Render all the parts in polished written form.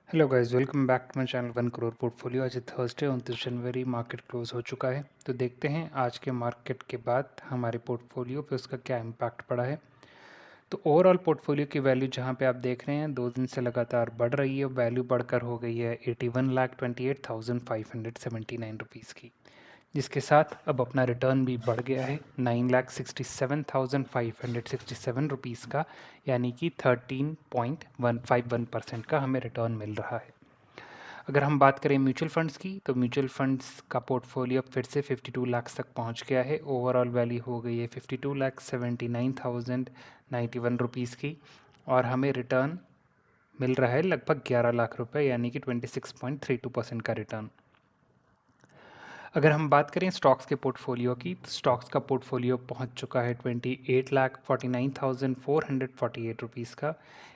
Hello guys, welcome back to my channel 1 crore portfolio. आज Thursday 29 जनवरी market close हो चुका है। तो देखते हैं आज के मार्केट के बाद हमारे पोर्टफोलियो पे उसका क्या इम्पैक्ट पड़ा है। तो ओवरऑल पोर्टफोलियो की वैल्यू जहां पे आप देख रहे हैं 2 दिन से लगातार बढ़ रही है। वैल्यू बढ़कर हो गई है 81,28,579 रुपीज़ की, जिसके साथ अब अपना रिटर्न भी बढ़ गया है 9,67,567 रुपीज़ का, यानी कि 13.151% का हमें रिटर्न मिल रहा है। अगर हम बात करें म्यूचुअल फंड्स की, तो म्यूचुअल फंड्स का पोर्टफोलियो फिर से 52 लाख तक पहुंच गया है। ओवरऑल वैल्यू हो गई है 52,79,091 रुपीज़ की, और हमें रिटर्न मिल रहा है लगभग 11 लाख रुपए, यानी कि 26.32% का रिटर्न। अगर हम बात करें स्टॉक्स के पोर्टफोलियो की, तो स्टॉक्स का पोर्टफोलियो पहुंच चुका है 28,49,448 रुपीज़ का।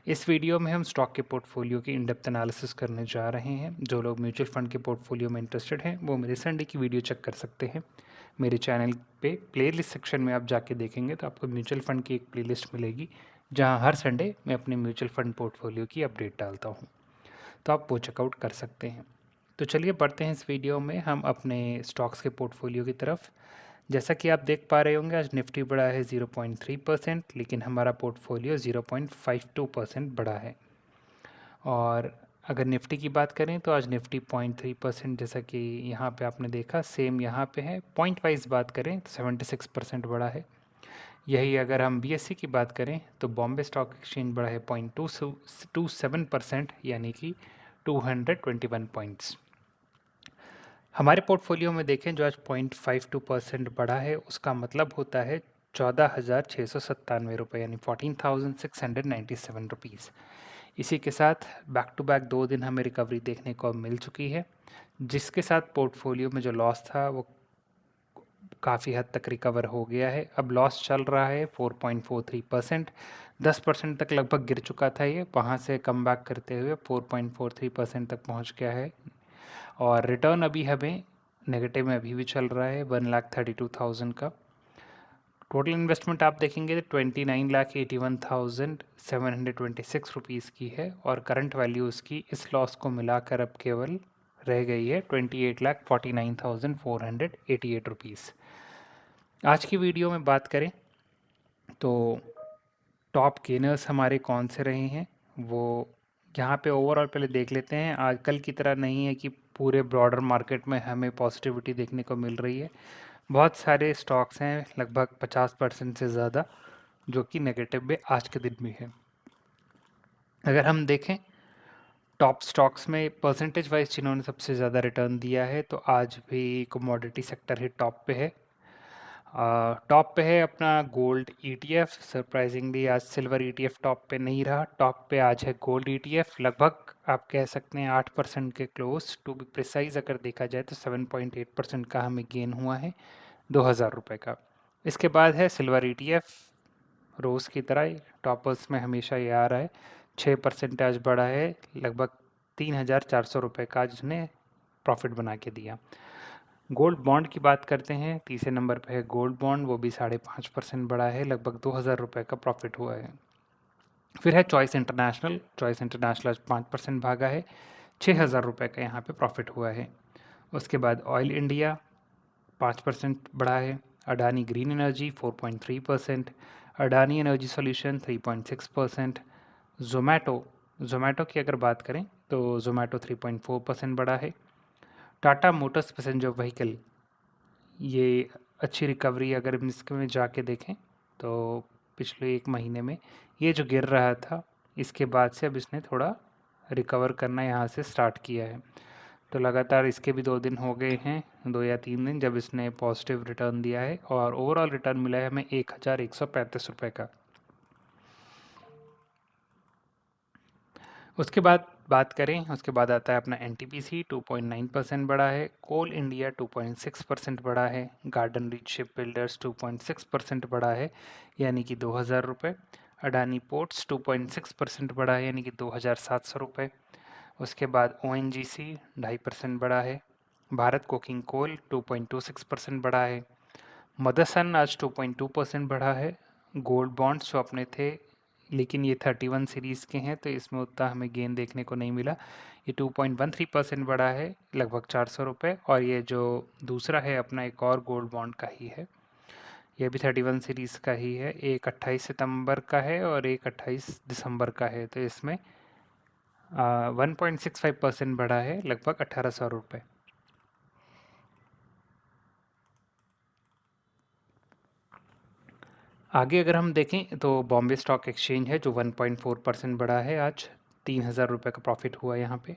इस वीडियो में हम स्टॉक के पोर्टफोलियो की इन डेप्थ एनालिसिस करने जा रहे हैं। जो लोग म्यूचुअल फंड के पोर्टफोलियो में इंटरेस्टेड हैं वो मेरे संडे की वीडियो चेक कर सकते हैं। मेरे चैनल पे प्लेलिस्ट सेक्शन में आप जाके देखेंगे तो आपको म्यूचुअल फंड की एक प्लेलिस्ट मिलेगी, जहाँ हर संडे मैं अपने म्यूचुअल फंड पोर्टफोलियो की अपडेट डालता हूँ, तो आप वो चेकआउट कर सकते हैं। तो चलिए बढ़ते हैं इस वीडियो में हम अपने स्टॉक्स के पोर्टफोलियो की तरफ। जैसा कि आप देख पा रहे होंगे, आज निफ्टी बढ़ा है 0.3%, लेकिन हमारा पोर्टफोलियो 0.52% बढ़ा है। और अगर निफ्टी की बात करें तो आज निफ्टी 0.3%, जैसा कि यहाँ पे आपने देखा सेम यहाँ पे है। पॉइंट वाइज बात करें तो 76% बढ़ा है। यही अगर हम बीएससी की बात करें तो बॉम्बे स्टॉक एक्सचेंज बढ़ा है 0.27%, यानी कि 221 पॉइंट्स। हमारे पोर्टफोलियो में देखें जो आज 0.52% बढ़ा है, उसका मतलब होता है 14,697 रुपये, यानी 14,697 रुपीज़। इसी के साथ बैक टू बैक 2 दिन हमें रिकवरी देखने को मिल चुकी है, जिसके साथ पोर्टफोलियो में जो लॉस था वो काफ़ी हद तक रिकवर हो गया है। अब लॉस चल रहा है 4.43%, 10% तक लगभग गिर चुका था ये, वहाँ से कम बैक करते हुए 4.43% तक पहुँच गया है। और रिटर्न अभी हमें नेगेटिव में अभी भी चल रहा है 1,32,000 का। टोटल इन्वेस्टमेंट आप देखेंगे तो 29,81,726 रुपीज़ की है, और करंट वैल्यू उसकी इस लॉस को मिलाकर अब केवल रह गई है 28,49,488 रुपीज़। आज की वीडियो में बात करें तो टॉप गेनर्स हमारे कौन से रहे हैं, वो यहाँ पे ओवरऑल पहले देख लेते हैं। आजकल की तरह नहीं है कि पूरे ब्रॉडर मार्केट में हमें पॉजिटिविटी देखने को मिल रही है। बहुत सारे स्टॉक्स हैं, लगभग 50% से ज़्यादा, जो कि नेगेटिव में आज के दिन में है। अगर हम देखें टॉप स्टॉक्स में परसेंटेज वाइज जिन्होंने सबसे ज़्यादा रिटर्न दिया है, तो आज भी कमोडिटी सेक्टर ही टॉप पे है। टॉप पे है अपना गोल्ड ईटीएफ। सरप्राइजिंगली आज सिल्वर ईटीएफ टॉप पे नहीं रहा, टॉप पे आज है गोल्ड ईटीएफ। लगभग आप कह सकते हैं 8% के क्लोज, टू बी प्रिसाइज अगर देखा जाए तो 7.8% का हमें गेन हुआ है 2,000 रुपये का। इसके बाद है सिल्वर ईटीएफ, रोज़ की तरह टॉपर्स में हमेशा ये आ रहा है। 6% आज बढ़ा है, लगभग 3,400 रुपये का जिसने प्रॉफिट बना के दिया। गोल्ड बॉन्ड की बात करते हैं, तीसरे नंबर पे है गोल्ड बॉन्ड, वो भी 5.5% बढ़ा है, लगभग 2,000 रुपये का प्रॉफिट हुआ है। फिर है चॉइस इंटरनेशनल। चॉइस इंटरनेशनल आज 5% भागा है, 6,000 रुपये का यहाँ पे प्रॉफिट हुआ है। उसके बाद ऑयल इंडिया 5% बढ़ा है। Adani green energy 4.3%, Adani energy solution 3.6%। Zomato की अगर बात करें तो जोमेटो 3.4% बढ़ा है। टाटा मोटर्स पैसेंजर व्हीकल, ये अच्छी रिकवरी अगर हम इसमें जाके देखें तो पिछले 1 महीने में ये जो गिर रहा था, इसके बाद से अब इसने थोड़ा रिकवर करना यहाँ से स्टार्ट किया है। तो लगातार इसके भी 2 दिन हो गए हैं, 2 या 3 दिन, जब इसने पॉजिटिव रिटर्न दिया है, और ओवरऑल रिटर्न मिला है हमें 1,135 रुपये का। उसके बाद बात करें, उसके बाद आता है अपना एनटीपीसी 2.9% बढ़ा है। कोल इंडिया 2.6% बढ़ा है। गार्डन रीच शिप बिल्डर्स 2.6% बढ़ा है, यानी कि 2,000 रुपये। अडानी पोर्ट्स 2.6% बढ़ा है, यानी कि 2,700 रुपये। उसके बाद ओएनजीसी 2.5% बढ़ा है। भारत कोकिंग कोल 2.26% बढ़ा है। मदरसन आज 2.2% बढ़ा है। गोल्ड बॉन्ड्स जो अपने थे लेकिन ये 31 सीरीज़ के हैं तो इसमें उतना हमें गेन देखने को नहीं मिला। ये 2.13% बढ़ा है, लगभग 400 रुपये। और ये जो दूसरा है अपना एक और गोल्ड बॉन्ड का ही है, ये भी 31 सीरीज़ का ही है। एक 28 सितंबर का है और एक 28 दिसंबर का है, तो इसमें 1.65% बढ़ा है, लगभग 1800 रुपये। आगे अगर हम देखें तो बॉम्बे स्टॉक एक्सचेंज है जो 1.4% बढ़ा है, आज 3000 रुपये का प्रॉफिट हुआ यहाँ पे।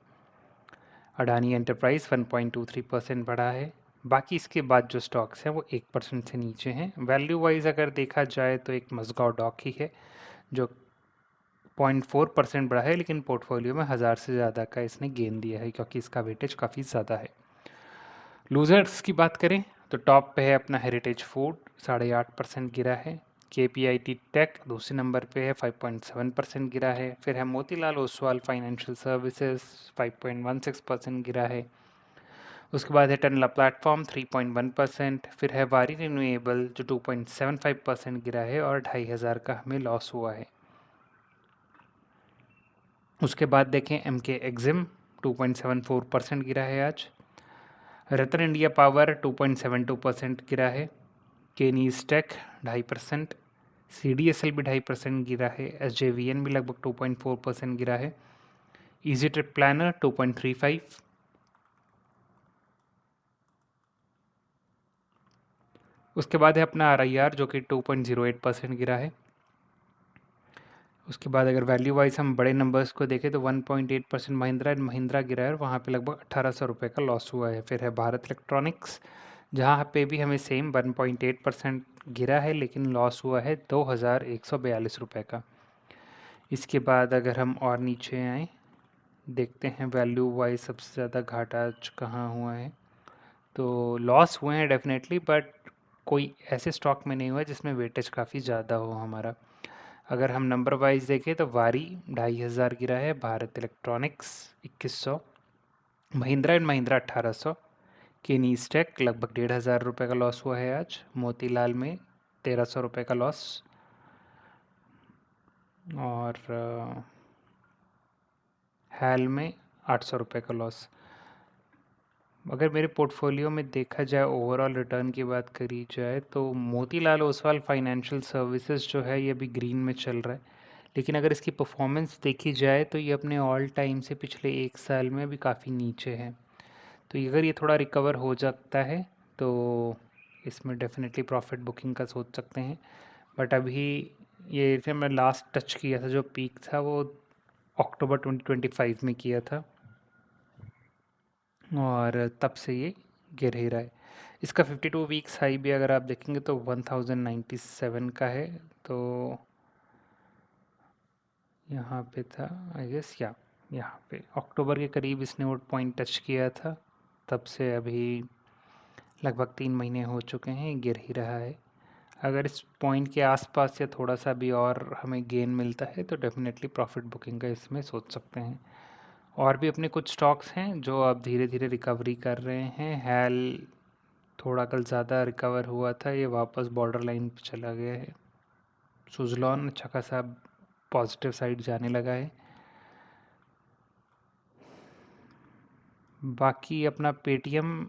अडानी एंटरप्राइज 1.23% बढ़ा है। बाकी इसके बाद जो स्टॉक्स हैं वो 1% से नीचे हैं। वैल्यू वाइज अगर देखा जाए तो एक मज़गांव डॉक ही है जो 0.4% बढ़ा है, लेकिन पोर्टफोलियो में 1000 से ज़्यादा का इसने गेन दिया है क्योंकि इसका वेटेज काफ़ी ज़्यादा है। लूज़र्स की बात करें तो टॉप पे है अपना हेरिटेज फूड, 8.5% गिरा है। KPIT टेक दूसरे नंबर पे है, 5.7% गिरा है। फिर है मोतीलाल ओसवाल फाइनेंशियल सर्विसेज, 5.16% गिरा है। उसके बाद है टनला प्लेटफॉर्म, 3.1%। फिर है वारी रिन्यूएबल जो 2.75% गिरा है और 2500 का हमें लॉस हुआ है। उसके बाद देखें MK एग्जिम, 2.74% गिरा है आज। रतन इंडिया पावर 2.72% गिरा है। केनीज टेक 2.5%। CDSL भी 2.5% गिरा है। SJVN भी लगभग 2.4% गिरा है। इजी ट्रिप प्लानर 2.35। उसके बाद है अपना RIR जो कि 2.08% गिरा है। उसके बाद अगर वैल्यू वाइज हम बड़े नंबर्स को देखें तो 1.8% महिंद्रा एंड महिंद्रा गिरा है और वहाँ पे लगभग 1800 रुपये का लॉस हुआ है। फिर है भारत इलेक्ट्रॉनिक्स, जहाँ पे भी हमें सेम 1.8% गिरा है, लेकिन लॉस हुआ है 2142 रुपये का। इसके बाद अगर हम और नीचे आएँ, देखते हैं वैल्यू वाइज सबसे ज़्यादा घाटा आज कहाँ हुआ है। तो लॉस हुए हैं डेफिनेटली, बट कोई ऐसे स्टॉक में नहीं हुआ जिसमें वेटेज काफ़ी ज़्यादा हो हमारा। अगर हम नंबर वाइज देखें तो वारी 2500 गिरा है, भारत इलेक्ट्रॉनिक्स 2100, महिंद्रा एंड महिंद्रा 1800, केनीज टेक लगभग 1500 रुपये का लॉस हुआ है आज। मोतीलाल में 1300 रुपये का लॉस। और हैल में 800 रुपये का लॉस। अगर मेरे पोर्टफोलियो में देखा जाए, ओवरऑल रिटर्न की बात करी जाए, तो मोतीलाल ओसवाल फाइनेंशियल सर्विसेज जो है ये अभी ग्रीन में चल रहा है, लेकिन अगर इसकी परफॉर्मेंस देखी जाए तो ये अपने ऑल टाइम से पिछले एक साल में अभी काफ़ी नीचे है। तो अगर ये थोड़ा रिकवर हो जाता है तो इसमें डेफिनेटली प्रॉफिट बुकिंग का सोच सकते हैं। बट अभी ये जब मैं लास्ट टच किया था, जो पीक था वो अक्टूबर 2025 में किया था और तब से ये गिर ही रहा है। इसका 52 वीक्स हाई भी अगर आप देखेंगे तो 1097 का है। तो यहाँ पे था आई गेस, या यहाँ पे अक्टूबर के करीब इसने वो पॉइंट टच किया था, तब से अभी लगभग 3 महीने हो चुके हैं, गिर ही रहा है। अगर इस पॉइंट के आसपास या थोड़ा सा भी और हमें गेन मिलता है तो डेफिनेटली प्रॉफिट बुकिंग का इसमें सोच सकते हैं। और भी अपने कुछ स्टॉक्स हैं जो अब धीरे धीरे रिकवरी कर रहे हैं। हैल थोड़ा कल ज़्यादा रिकवर हुआ था, ये वापस बॉर्डर लाइन पे चला गया है। सुजलॉन अच्छा खासा पॉजिटिव साइड जाने लगा है। बाकी अपना पेटीएम,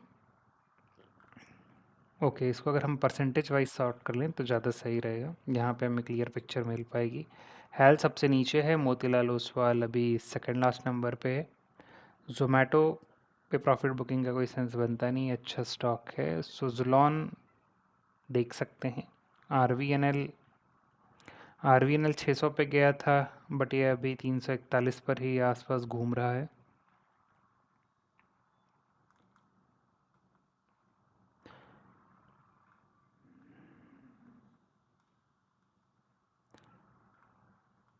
ओके, इसको अगर हम परसेंटेज वाइज सॉर्ट कर लें तो ज़्यादा सही रहेगा, यहाँ पे हमें क्लियर पिक्चर मिल पाएगी। हैल सबसे नीचे है, मोतीलाल ओसवाल अभी सेकंड लास्ट नंबर पे है। जोमेटो पे प्रॉफिट बुकिंग का कोई सेंस बनता नहीं, अच्छा स्टॉक है। सुजलॉन देख सकते हैं। आर वी एन एल 600 पे गया था, बट ये अभी 341 पर ही आसपास घूम रहा है।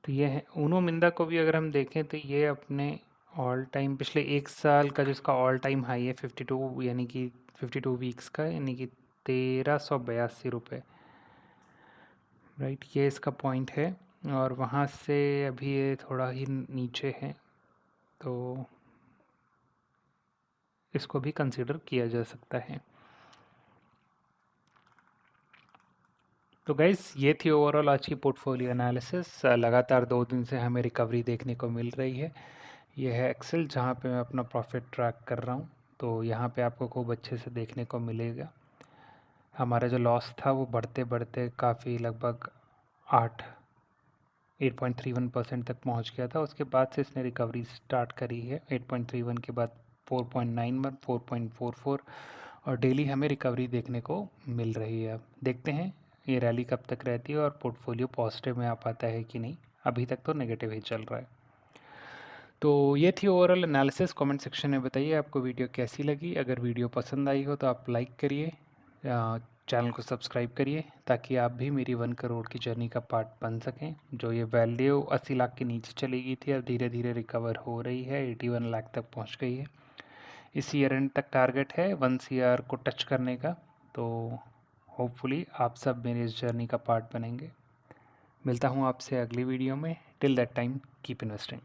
तो ये है ऊनो मिंदा को भी अगर हम देखें तो ये अपने ऑल टाइम पिछले एक साल का जिसका ऑल टाइम हाई है 52, यानी कि 52 वीक्स का, यानी कि 1382 रुपये, राइट, ये इसका पॉइंट है। और वहाँ से अभी ये थोड़ा ही नीचे है, तो इसको भी कंसिडर किया जा सकता है। तो गाइस ये थी ओवरऑल आज की पोर्टफोलियो एनालिसिस। लगातार 2 दिन से हमें रिकवरी देखने को मिल रही है। ये है एक्सेल जहाँ पे मैं अपना प्रॉफिट ट्रैक कर रहा हूँ, तो यहाँ पे आपको खूब अच्छे से देखने को मिलेगा। हमारा जो लॉस था वो बढ़ते बढ़ते काफ़ी लगभग 8.31% तक पहुँच गया था। उसके बाद से इसने रिकवरी स्टार्ट करी है। 8.31 के बाद 4.91, 4.44 और डेली हमें रिकवरी देखने को मिल रही है। अब देखते हैं ये रैली कब तक रहती है और पोर्टफोलियो पॉजिटिव में आ पाता है कि नहीं। अभी तक तो नेगेटिव ही चल रहा है। तो ये थी ओवरऑल एनालिसिस। कमेंट सेक्शन में बताइए आपको वीडियो कैसी लगी। अगर वीडियो पसंद आई हो तो आप लाइक करिए, चैनल को सब्सक्राइब करिए ताकि आप भी मेरी 1 करोड़ की जर्नी का पार्ट बन सकें। जो ये वैल्यू 80 लाख के नीचे चली गई थी अब धीरे धीरे रिकवर हो रही है, 81 लाख तक पहुंच गई है। इस ईयर एंड तक टारगेट है 1 CR को टच करने का। तो होपफुली आप सब मेरी इस जर्नी का पार्ट बनेंगे। मिलता हूँ आपसे अगली वीडियो में। Till that time keep investing.